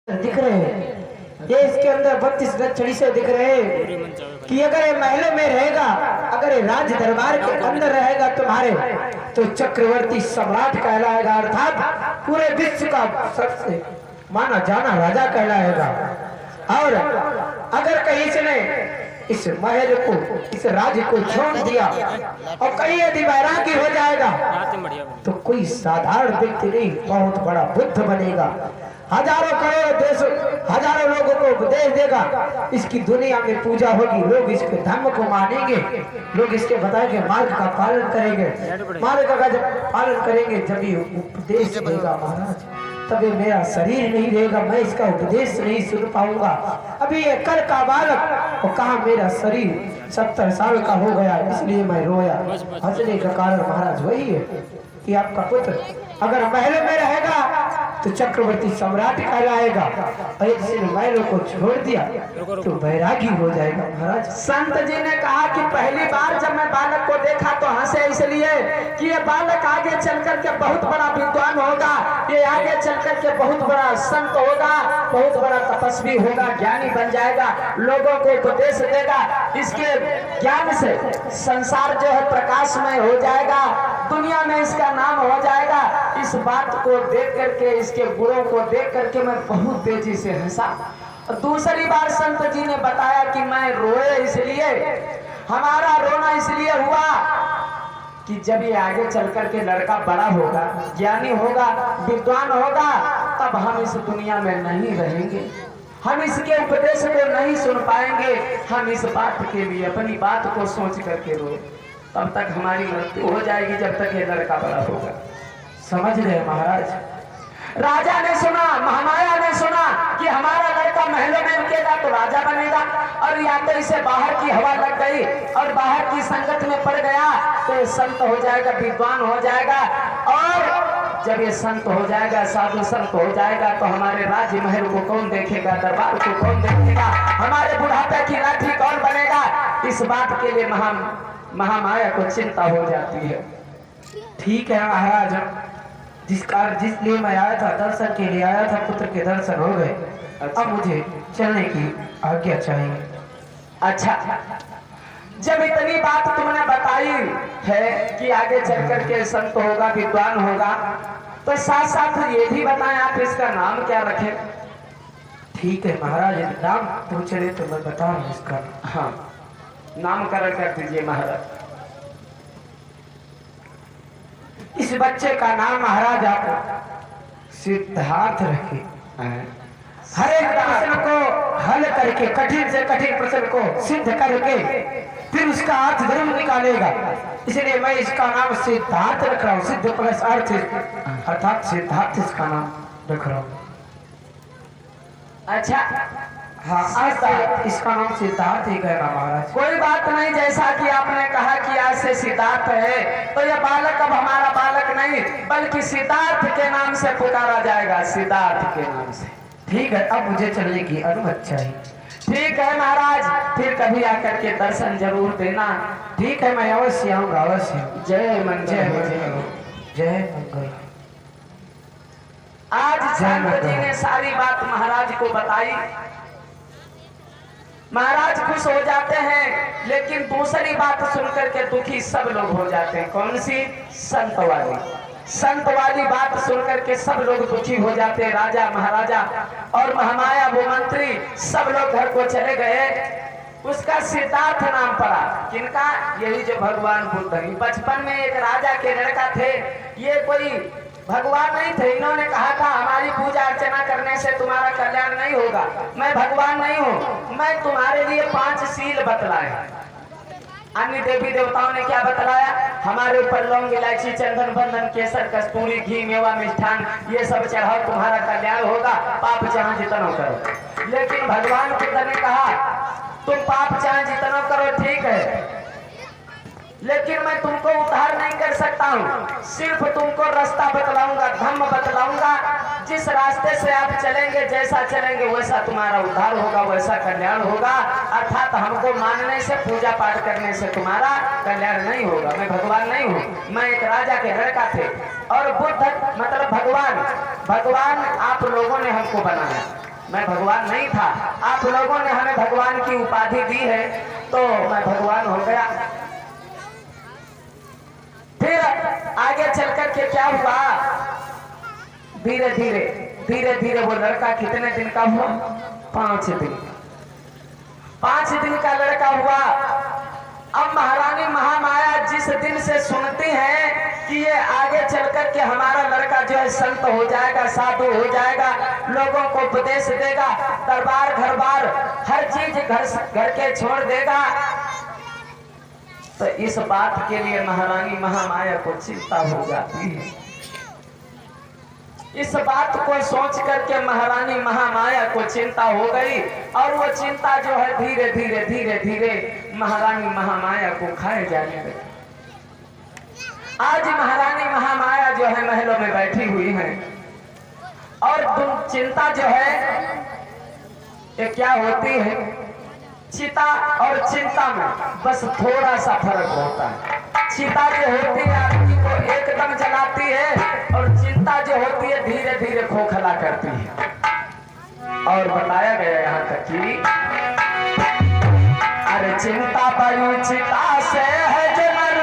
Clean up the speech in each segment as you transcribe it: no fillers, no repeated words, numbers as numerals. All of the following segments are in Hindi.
दिख रहे हैं। देश के अंदर 32 लक्षणी से दिख रहे हैं कि अगर ये महलों में रहेगा, अगर ये राज दरबार के अंदर रहेगा तुम्हारे, तो चक्रवर्ती सम्राट कहलाएगा, अर्थात पूरे विश्व का सबसे माना जाना राजा कहलाएगा। और अगर कहीं से ने इस महल को, इस राज्य को छोड़ दिया और कहीं यदि वैरागी हो जाएगा, तो कोई साधारण व्यक्ति नहीं, बहुत बड़ा बुद्ध बनेगा। हजारों करोड़ देश, हजारों लोगों को उपदेश देगा, इसकी दुनिया में पूजा होगी, लोग इसके धर्म को मानेंगे, लोग इसके बताएंगे मार्ग का पालन करेंगे, मार्ग का जब पालन करेंगे जब ये उपदेश देगा महाराज, तभी मेरा शरीर नहीं रहेगा, मैं इसका उपदेश नहीं सुन पाऊंगा। अभी ये कल का बालक और कहा मेरा शरीर 70 साल का हो गया, इसलिए मैं रोया। हंसने का कारण महाराज वही है कि आपका पुत्र अगर महलों में रहेगा तो चक्रवर्ती सम्राट कहलाएगा, और किसी ने महलों को छोड़ दिया तो बैरागी हो जाएगा। महाराज संत जी ने कहा कि पहली बार जब मैं बालक को देखा तो हंसे इसलिए कि ये बालक आगे चलकर के बहुत बड़ा विद्वान होगा, ये आगे चलकर के बहुत बड़ा संत होगा, बहुत बड़ा तपस्वी होगा, ज्ञानी बन जाएगा, लोगों को उपदेश देगा, इसके ज्ञान से संसार जो है प्रकाशमय हो जाएगा, दुनिया में इसका नाम हो जाएगा। इस बात को देख करके, इसके गुणों को देख करके मैं बहुत तेजी से हंसा। और दूसरी बार संत जी ने बताया कि मैं रोए इसलिए, हमारा रोना इसलिए हुआ कि जब ये आगे चल करके लड़का बड़ा होगा, ज्ञानी होगा, विद्वान होगा, तब हम इस दुनिया में नहीं रहेंगे, हम इसके उपदेश को नहीं सुन पाएंगे, हम इस बात के लिए अपनी बात को सोच करके रोए, तब तक हमारी मृत्यु हो जाएगी जब तक ये लड़का बड़ा होगा। समझ रहे महाराज। राजा ने सुना, महामाया ने सुना कि हमारा लड़का महलों में रुकेगा तो राजा बनेगा, और या तो इसे बाहर की हवा लग गई और बाहर की संगत में पड़ गया तो ये संत हो जाएगा, विद्वान हो जाएगा, और जब ये संत हो जाएगा, साधु संत हो जाएगा, तो हमारे राज्य महल को कौन देखेगा, दरबार को कौन देखेगा, हमारे बुढ़ापे की लाठी कौन बनेगा। इस बात के लिए महामाया को चिंता हो जाती है। ठीक है महाराज, जिसलिए मैं आया था, दर्शन के लिए आया था, पुत्र के दर्शन हो गए। अच्छा। अब मुझे चलने की आज्ञा चाहिए। अच्छा, जब इतनी बात तुमने बताई है कि आगे चल करके संत होगा, विद्वान होगा, तो साथ साथ ये भी बताएं आप इसका नाम क्या रखें। ठीक है महाराज, नाम पूछ रहे तो मैं बता रहा इसका। हाँ, नामकरण कर दीजिए महाराज। इस बच्चे का नाम महाराज आप सिद्धार्थ रखे। हर एक प्रश्न को हल करके, कठिन से कठिन प्रश्न को सिद्ध करके फिर उसका अर्थ जरूर निकालेगा, इसलिए मैं इसका नाम सिद्धार्थ रख रहा हूँ। सिद्ध प्लस अर्थ, अर्थात सिद्धार्थ इसका नाम रख रहा हूँ। अच्छा, हाँ, सिद्धार्थ, इसका नाम सिद्धार्थ ही कहना महाराज। कोई बात नहीं, जैसा कि आपने कहा कि आज से सिद्धार्थ है, तो यह बालक अब हमारा बालक नहीं बल्कि सिद्धार्थ के नाम से पुकारा जाएगा, सिद्धार्थ के नाम से। ठीक है, अब मुझे चलने की अनुमति चाहिए। ठीक है महाराज, फिर कभी आकर के दर्शन जरूर देना। ठीक है, मैं अवश्य आऊंगा, अवश्य। जय मंगल, जय मंगल, जय मंगल। आज संत जी ने सारी बात महाराज को बताई, महाराज खुश हो जाते हैं, लेकिन दूसरी बात सुनकर के दुखी सब लोग हो जाते हैं। कौन सी? संत वाली बात सुनकर के सब लोग दुखी हो जाते हैं। राजा, महाराजा और महामाया, वो मंत्री, सब लोग घर को चले गए। उसका सिद्धार्थ नाम पड़ा। किनका? यही जो भगवान बुद्ध। बचपन में एक राजा के लड़का थे, ये कोई भगवान नहीं थे। इन्होंने कहा था हमारी पूजा अर्चना करने से तुम्हारा कल्याण नहीं होगा, मैं भगवान नहीं हूँ, मैं तुम्हारे लिए 5 सील बतलाए। अन्य देवी देवताओं ने क्या बतलाया? हमारे ऊपर लौंग, इलायची, चंदन, बंधन, केसर, कस्तूरी, घी, मेवा, मिष्ठान ये सब चढ़ाओ, तुम्हारा कल्याण होगा, पाप चाहे जितना करो। लेकिन भगवान बुद्ध ने कहा तुम पाप चाहे जितना करो, ठीक है, लेकिन मैं तुमको उद्धार नहीं कर सकता हूँ, सिर्फ तुमको रास्ता बतलाऊंगा, धम्म बतलाऊंगा, जिस रास्ते से आप चलेंगे, जैसा चलेंगे वैसा तुम्हारा उद्धार होगा, वैसा कल्याण होगा। अर्थात हमको मानने से, पूजा पाठ करने से तुम्हारा कल्याण नहीं होगा। मैं भगवान नहीं हूँ, मैं एक राजा के लड़का थे, और बुद्ध मतलब भगवान आप लोगों ने हमको बनाया। मैं भगवान नहीं था। आप लोगों ने हमें भगवान की उपाधि दी है तो मैं भगवान हो गया। फिर आगे चलकर के क्या हुआ, धीरे धीरे वो लड़का कितने दिन का हुआ, 5 दिन। 5 दिन का लड़का हुआ। अब महारानी महामाया जिस दिन से सुनती है कि ये आगे चलकर के हमारा लड़का जो है संत हो जाएगा, साधु हो जाएगा, लोगों को उपदेश देगा, दरबार घर बार हर चीज घर के छोड़ देगा, तो इस बात के लिए महारानी महामाया को चिंता हो जाती है। इस बात को सोच करके महारानी महामाया को चिंता हो गई और वो चिंता जो है धीरे धीरे महारानी महामाया को खाए जाने लगी। आज महारानी महामाया जो है महलों में बैठी हुई है और चिंता जो है ये क्या होती है, चिता और चिंता में बस थोड़ा सा फर्क होता है। चिता जो होती है आदमी को एकदम जलाती है और चिंता जो होती है धीरे धीरे खोखला करती है। और बताया गया यहाँ तक कि अरे चिंता बड़ी चिता से है जो नर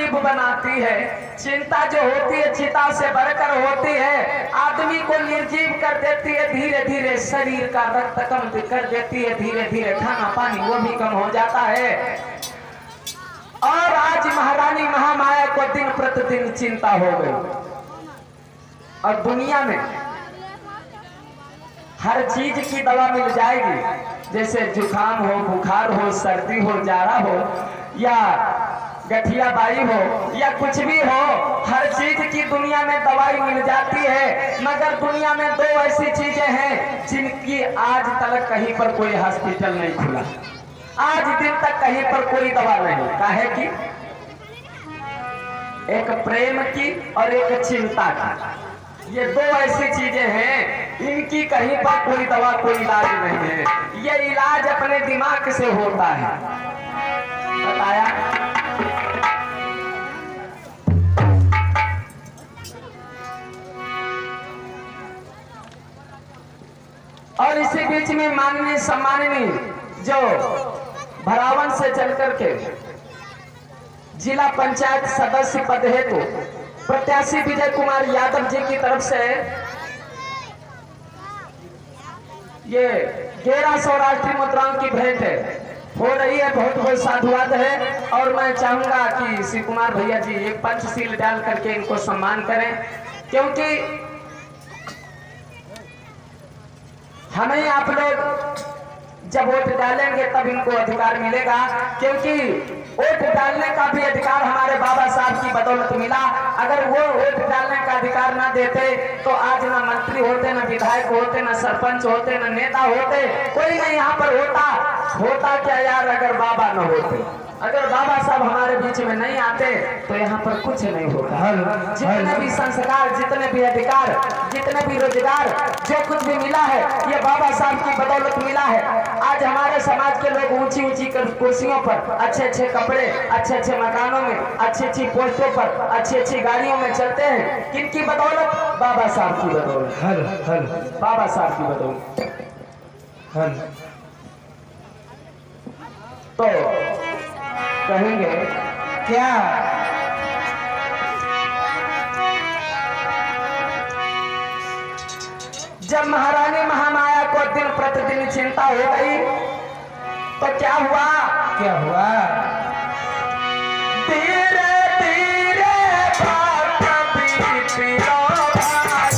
को बनाती है। चिंता जो होती है चिता से बढ़कर होती है, आदमी को निर्जीव कर देती है, धीरे धीरे शरीर का रक्त कम कर देती है, धीरे धीरे खाना पानी वो भी कम हो जाता है। और आज महारानी महामाया को दिन प्रतिदिन चिंता हो गई और दुनिया में हर चीज की दवा मिल जाएगी, जैसे जुकाम हो, बुखार हो, सर्दी हो, जाड़ा हो या गठिया बाई हो या कुछ भी हो, हर चीज की दुनिया में दवाई मिल जाती है। मगर दुनिया में 2 ऐसी चीजें हैं जिनकी आज तक कहीं पर कोई हॉस्पिटल नहीं खुला, आज दिन तक कहीं पर कोई दवा नहीं। काहे की? एक प्रेम की और एक चिंता की। ये 2 ऐसी चीजें हैं, इनकी कहीं पर कोई दवा कोई इलाज नहीं है। ये इलाज अपने दिमाग से होता है। बताया और इसी बीच में माननीय सम्माननीय जो भरावन से चल करके जिला पंचायत सदस्य पद हेतु प्रत्याशी विजय कुमार यादव जी की तरफ से ये 1100 राष्ट्रीय मुद्राओं की भेंट हो रही है। बहुत बहुत साधुवाद है और मैं चाहूंगा कि श्री कुमार भैया जी एक पंचशील डाल करके इनको सम्मान करें, क्योंकि हमें आप लोग जब वोट डालेंगे तब इनको अधिकार मिलेगा, क्योंकि वोट डालने का भी अधिकार हमारे बाबा साहब की बदौलत मिला। अगर वो वोट डालने का अधिकार ना देते तो आज ना मंत्री होते, ना विधायक होते, ना सरपंच होते, ना नेता होते, कोई नहीं यहाँ पर होता क्या यार अगर बाबा न होते। अगर बाबा साहब हमारे बीच में नहीं आते तो यहाँ पर कुछ नहीं होता। जितने भी संस्कार, जितने भी अधिकार, जितने भी रोजगार, जो कुछ भी मिला है ये बाबा साहब की बदौलत मिला है। आज हमारे समाज के लोग ऊंची ऊंची कुर्सियों पर, अच्छे अच्छे कपड़े, अच्छे अच्छे मकानों में, अच्छी अच्छी पोस्टों पर, अच्छी अच्छी गाड़ियों में चलते हैं। किनकी बदौलत? बाबा साहब की बदौलत। बाबा साहब की बदौलत। तो कहेंगे क्या जब महारानी महामाया को दिन प्रतिदिन चिंता हो गई तो क्या हुआ? धीरे धीरे बात बीती लो भाई।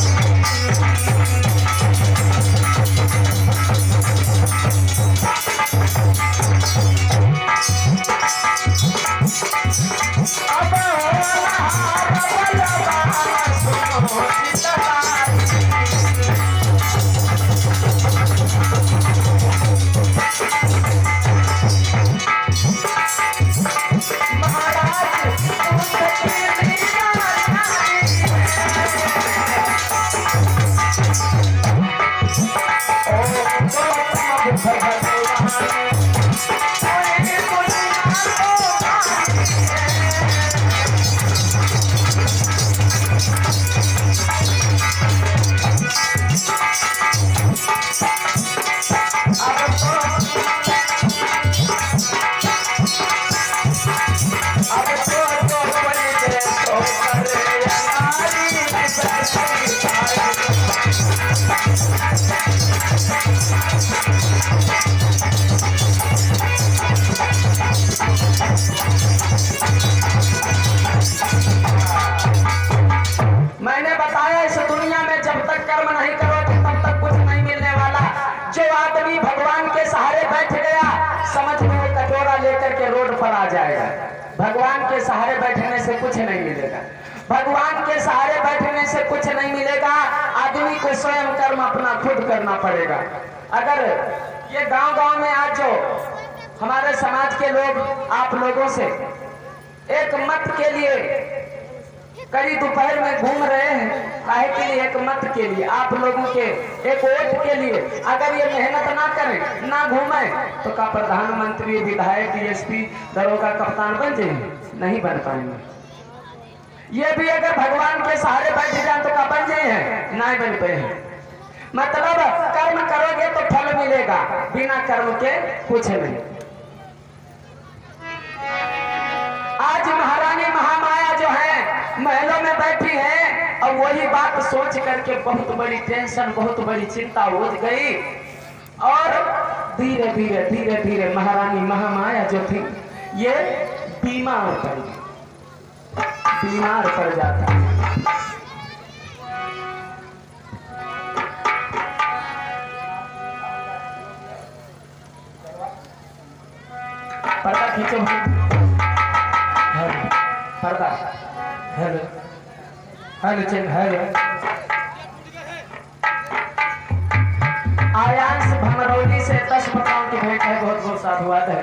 मैंने बताया इस दुनिया में जब तक कर्म नहीं करोगे तब तक कुछ नहीं मिलने वाला। जो आदमी भगवान के सहारे बैठ गया, समझ में वो कटोरा लेकर के रोड पर आ जाएगा। भगवान के सहारे बैठने से कुछ नहीं मिलेगा। भगवान के सहारे बैठने से कुछ नहीं मिलेगा। आदमी को स्वयं कर्म अपना खुद करना पड़ेगा। अगर ये गांव-गांव में आज जो हमारे समाज के लोग आप लोगों से एक मत के लिए करीब दोपहर में घूम रहे हैं, काहे के लिए? एक मत के लिए, आप लोगों के एक वोट के लिए। अगर ये मेहनत ना करें, ना घूमे, तो क्या प्रधानमंत्री, विधायक, डीएसपी, दरोगा, कप्तान बन जाएंगे? नहीं बन पाएंगे। ये भी अगर भगवान के सहारे बैठ जाए तो क्या बन जाए हैं? नहीं बन पाए हैं। मतलब कर्म करोगे तो फल मिलेगा, बिना कर्म के कुछ नहीं। आज महारानी महामाया जो है महलों में बैठी है और वही बात सोच करके बहुत बड़ी टेंशन, बहुत बड़ी चिंता हो गई और धीरे धीरे धीरे धीरे महारानी महामाया जो थी ये बीमार पड़ गई, बीमार पड़ जाता है। पर्दा खींचो, पर्दा। हेलो हेलो चल हेलो। आयांश भमरौली से 10 पत्राओं की भेंट है। बहुत बहुत साधुवाद है।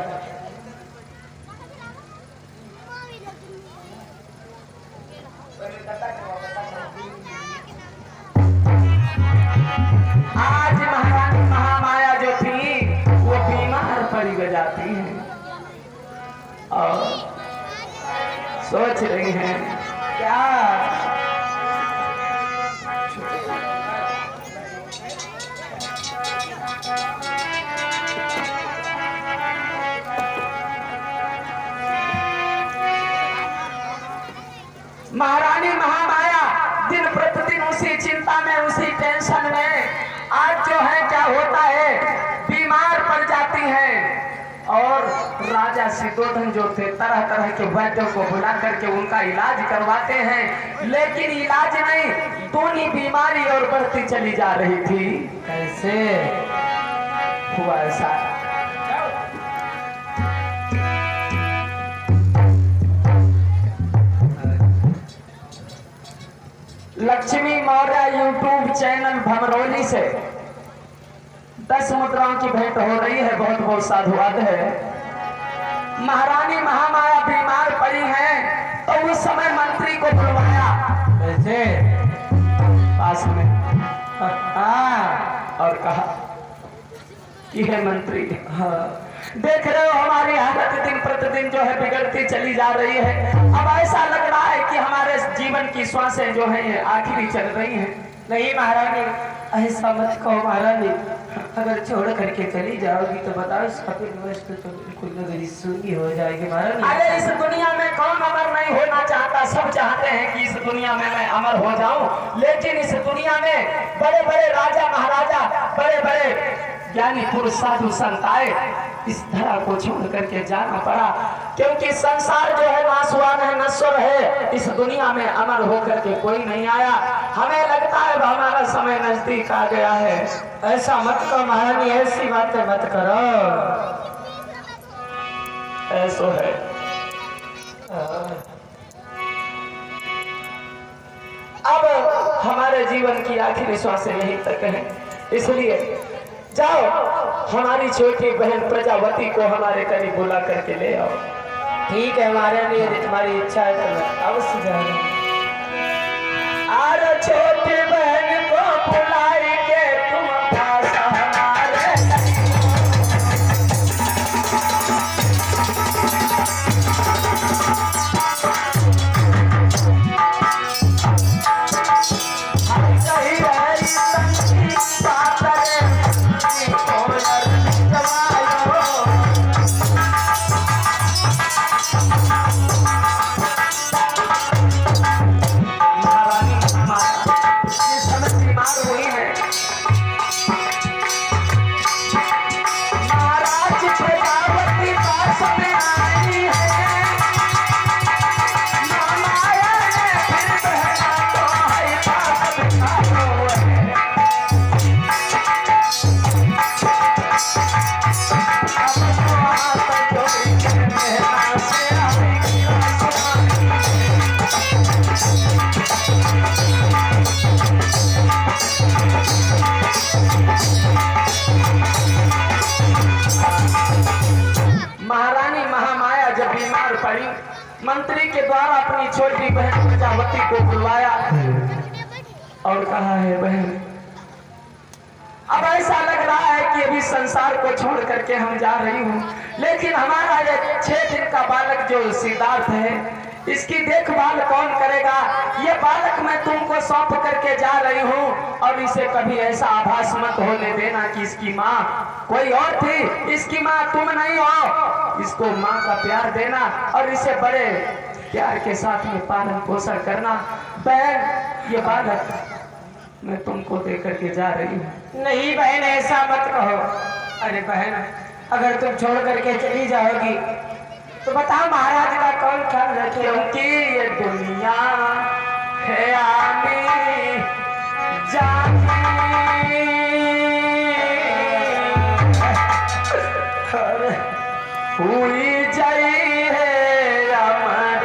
आज महारानी महामाया जो थी वो बीमार पड़ी जाती है और सोच रही हैं क्या महारानी महामाया दिन प्रतिदिन उसी चिंता में, उसी टेंशन में। आज जो है क्या होता है, बीमार पड़ जाती हैं और राजा सिद्धोधन जो थे तरह तरह के वैद्यों को बुला करके उनका इलाज करवाते हैं, लेकिन इलाज नहीं, दूनी बीमारी और बढ़ती चली जा रही थी। कैसे हुआ ऐसा? लक्ष्मी मौर्य यूट्यूब चैनल भमरौली से 10 मुद्राओं की भेंट हो रही है। बहुत बहुत साधुवाद है। महारानी महामाया बीमार पड़ी हैं तो उस समय मंत्री को बुलवाया कैसे पास में हाँ और कहा कि हे मंत्री, हाँ देख रहे हो हमारी हालत दिन प्रतिदिन जो है बिगड़ती चली जा रही है। अब ऐसा लग रहा है कि हमारे जीवन की श्वासें जो है आखिरी चल रही हैं। नहीं महारानी, ऐसा मत कहो महारानी। अगर छोड़ करके चली जाओगी तो बताओ इस कपिलवस्तु तो बिल्कुल नगरी सूनी हो जाएगी महारानी। अरे इस दुनिया में कौन अमर नहीं होना चाहता? सब चाहते हैं कि इस दुनिया में मैं अमर हो जाऊं, लेकिन इस दुनिया में बड़े बड़े राजा महाराजा, बड़े बड़े ज्ञानी पुरुष साधु संत आए, इस धरा को छोड़ करके जाना पड़ा, क्योंकि संसार जो है नासवान है, नश्वर है। इस दुनिया में अमर होकर के कोई नहीं आया। हमें लगता है हमारा समय नजदीक आ गया है। ऐसा मत कहो महारानी, ऐसी बातें मत करो। ऐसो है। अब हमारे जीवन की आखिरी श्वासें यहीं तक है, इसलिए जाओ हमारी छोटी बहन प्रजावती को हमारे करीब बुला करके ले आओ। ठीक है महारानी, यदि तुम्हारी इच्छा है तो मैं अवश्य जाऊंगा। और छोटी बहन को बुलाई के तुम पास हमारे सही रही संगी बात पड़ी। मंत्री के द्वारा अपनी छोटी बहन प्रजावती को बुलवाया और कहा है बहन, अब ऐसा लग रहा है कि अभी संसार को छोड़ करके हम जा रही हूँ, लेकिन हमारा ये 6 दिन का बालक जो सिद्धार्थ है, इसकी देखभाल कौन करेगा? ये बालक मैं तुमको सौंप करके जा रही हूँ, और इसे कभी ऐसा आभास मत होने देना कि इसकी माँ कोई और थी। इसकी माँ तुम नहीं हो। इसको माँ का प्यार देना और इसे बड़े प्यार के साथ में पालन पोषण करना। बहन, ये बालक मैं तुमको दे करके जा रही हूँ। नहीं बहन, ऐसा मत कहो। अरे बहन, अगर तुम छोड़ करके चली जाओगी तो बताओ महाराज का कौन ख्याल रखेगा? क्योंकि ये दुनिया है आने जाने, हुई जाई है अमर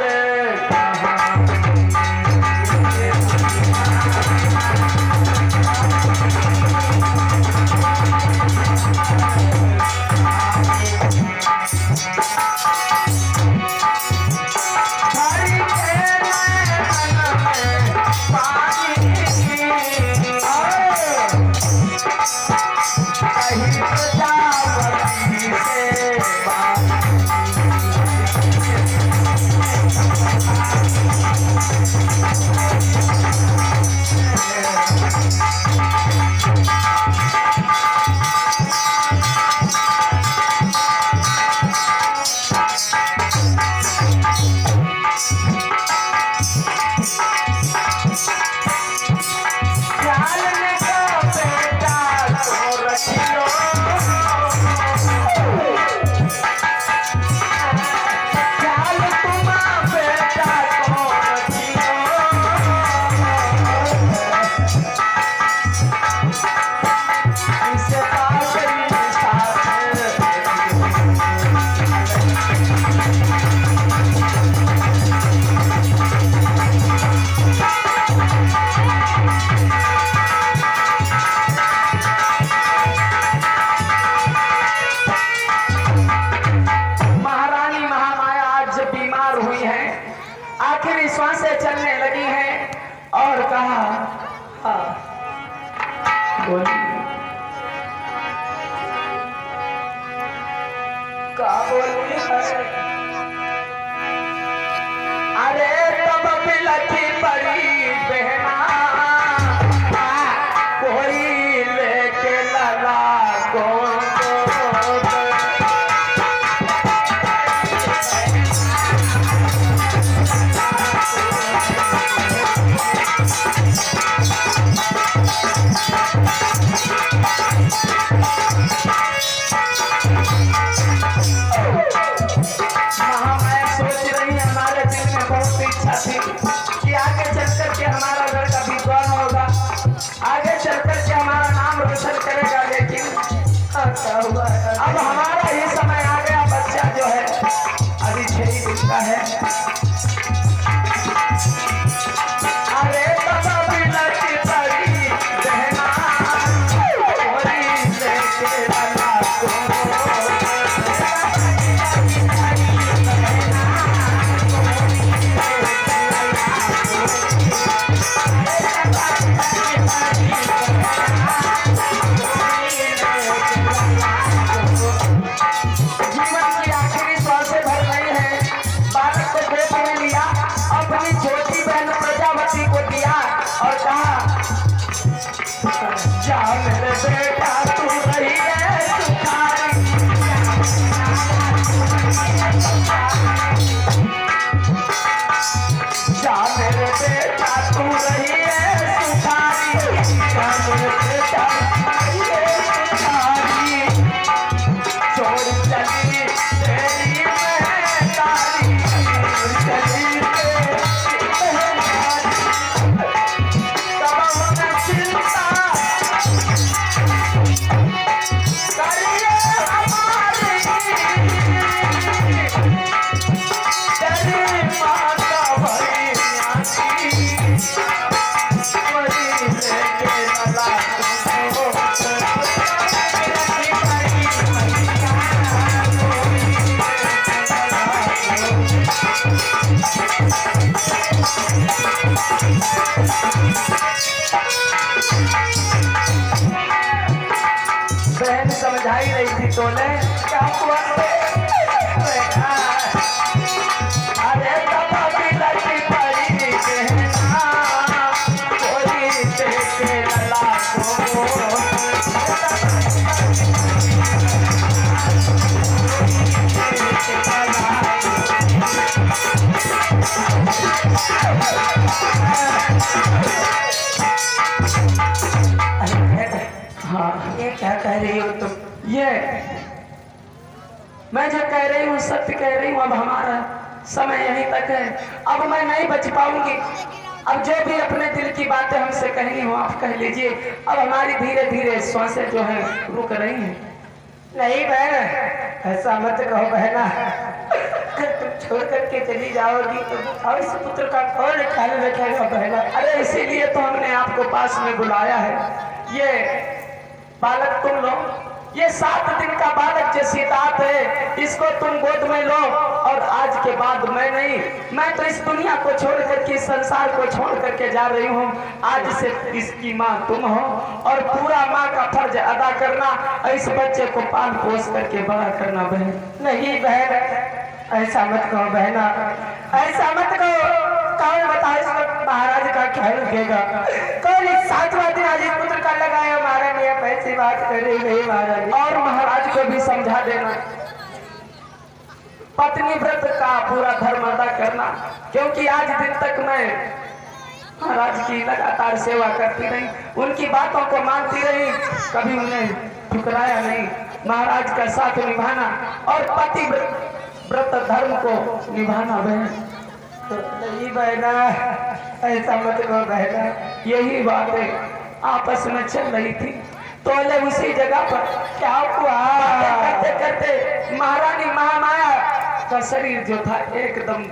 अरे तब बिलखी बड़ी बहना, कोई लेके लगा कि आगे चल करके हमारा लड़का विद्वान होगा, आगे चल करके हमारा नाम रोशन करेगा। लेकिन अब हमारा ही समय आ गया। बच्चा जो है अभी 6 ही दिन का है। अरे बाबा बिलखी बड़ी बहना, कोई लेके लगा जा मेरे बेटा तू रही है सुखारी। बहन समझाई रही थी तोले क्या हुआ? अरे तबा भी लगी पड़ी कहना कोई देखे लला को हाँ ये क्या कह रही हो तुम? ये मैं जो कह रही हूँ सत्य कह रही हूँ। अब हमारा समय यहीं तक है, अब मैं नहीं बच पाऊंगी। अब जो भी अपने दिल की बातें हमसे कहनी हो आप कह लीजिए। अब हमारी धीरे धीरे श्वासें जो है रुक रही हैं। नहीं बहन, ऐसा मत कहो बहना। तुम छोड़ करके चली जाओगी तो और इस पुत्र का कौन ख्याल रखेगा बहना? अरे इसीलिए तो हमने आपको पास में बुलाया है। ये बालक तुम लो, ये 7 दिन का बालक जो सिद्धार्थ है, इसको तुम गोद में लो। और आज के बाद मैं नहीं, मैं तो इस दुनिया को छोड़ करके, इस संसार को छोड़ करके जा रही हूँ। आज से इसकी माँ तुम हो और पूरा माँ का फर्ज अदा करना, इस बच्चे को पाल पोस करके बड़ा करना बहन। नहीं बहन, ऐसा मत कहो बहना, ऐसा मत कहो। कौन बताओ इस वक्त महाराज का ख्याल रखेगा? कौन इस 7वां दिन आज इस पुत्र का लगाया? हमारा नहीं पैसे बात कर रही नहीं महाराज। और महाराज को भी समझा देना पत्नी व्रत का पूरा धर्म अदा करना, क्योंकि आज दिन तक मैं महाराज की लगातार सेवा करती रही, उनकी बातों को मानती रही, कभी उन्हें ठुकराया नहीं। महाराज का साथ निभाना और पति व्रत धर्म को निभाना बहन। नहीं बहना, ऐसा मत कहो बहना। यही बातें आपस में चल रही थी तो उसी जगह पर क्या हुआ? करते करते महारानी महामाया का शरीर जो था एकदम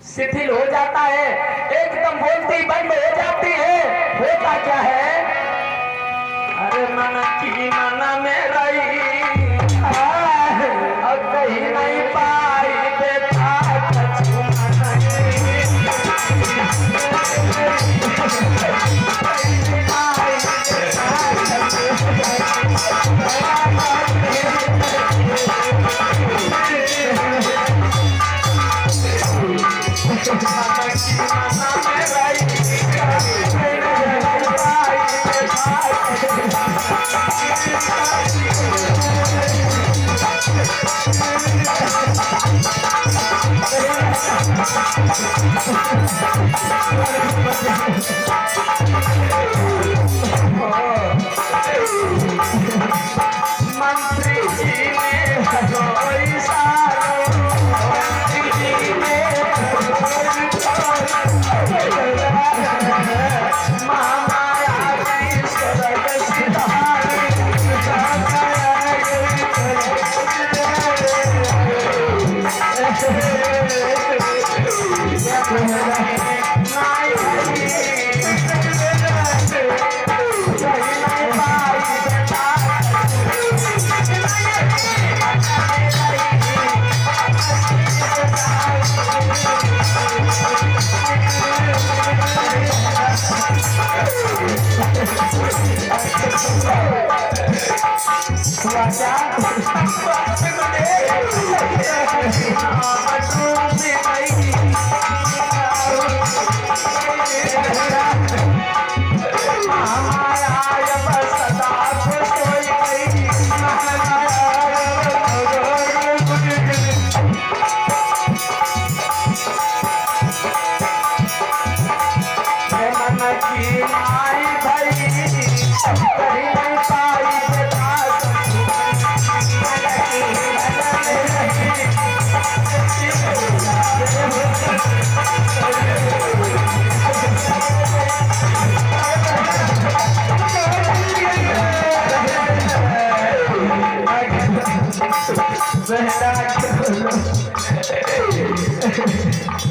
शिथिल हो जाता है, एकदम बोलती बंद हो जाती है। होता क्या है? अरे मन की मन में रही और कहीं नहीं पाई बेटा मंत्री जी ने हजोई सारो, मंत्री जी ने महामाया की स्वर्ग सिधारी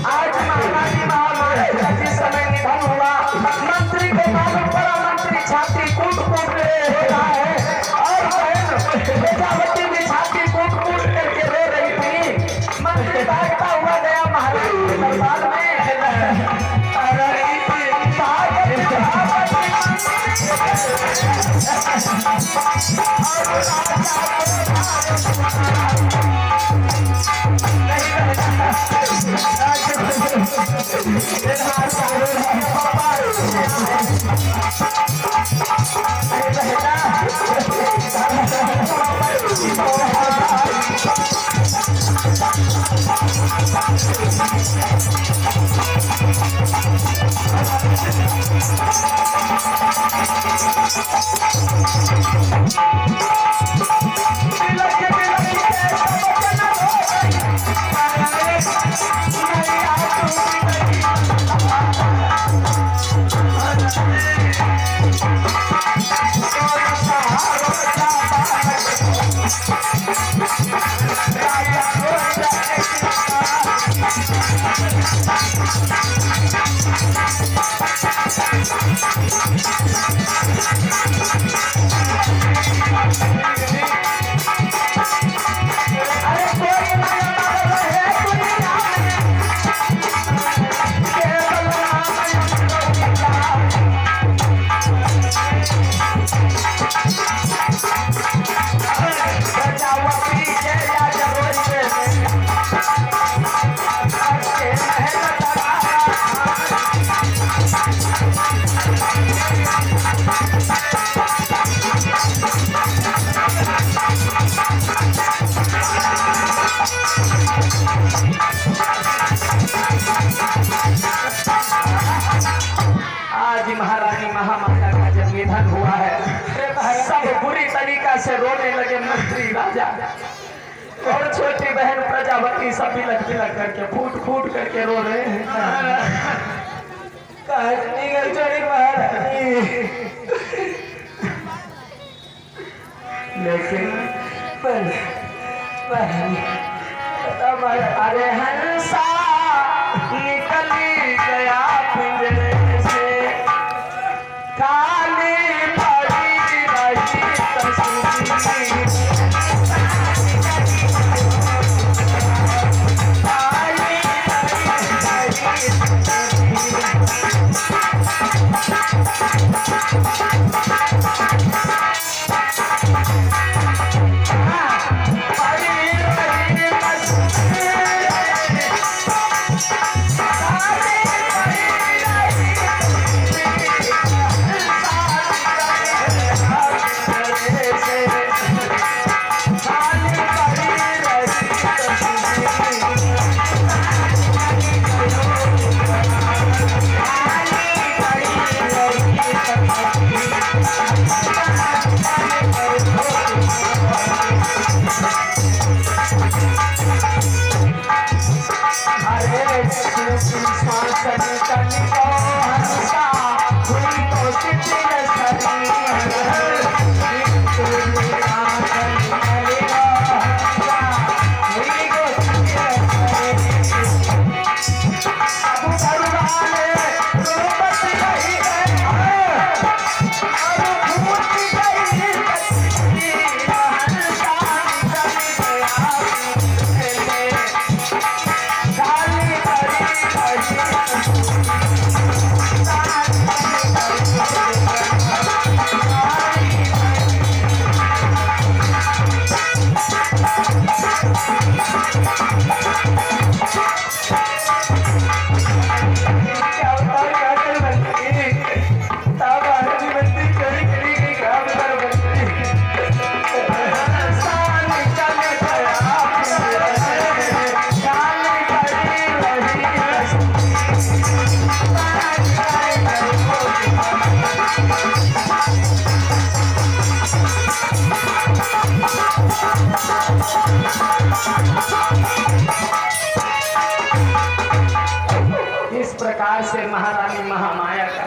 आज महारानी महामाया का जिस समय निधन हुआ, मंत्री को मालूम पड़ा, मंत्री छाती कूट कूट के रो रहा है और प्रजापति भी छाती कूट कूट करके रो रही थी। मंत्री भागता हुआ गया महारानी के दरबार में। महारानी महामाया का जब निधन हुआ है, सब बुरी तरीका से रोने लगे मंत्री राजा और छोटी बहन प्रजापति, सब बिलख बिलख करके फूट फूट करके रो रहे हैं। लेकिन अरे हंसा निकली गया पिंजरे से, काली पड़ी रही तस्वीर, इस प्रकार से महारानी महामाया का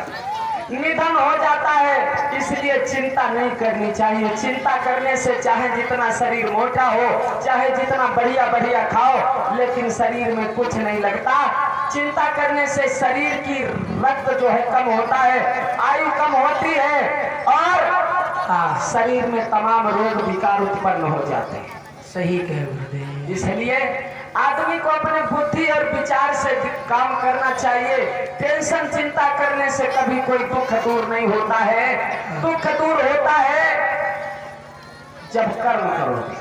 निधन हो जाता है। इसलिए चिंता नहीं करनी चाहिए। चिंता करने से चाहे जितना शरीर मोटा हो, चाहे जितना बढ़िया बढ़िया खाओ, लेकिन शरीर में कुछ नहीं लगता। चिंता करने से शरीर की रक्त जो है कम होता है, आयु कम होती है और शरीर में तमाम रोग विकार उत्पन्न हो जाते हैं। सही कह गुरुदेव। इसलिए आदमी को अपने बुद्धि और विचार से काम करना चाहिए। टेंशन चिंता करने से कभी कोई दुख दूर नहीं होता है। दुख दूर होता है जब कर्म करोगे,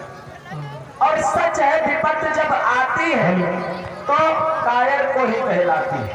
और सच है विपत्ति जब आती है तो कायर को ही कहलाती है।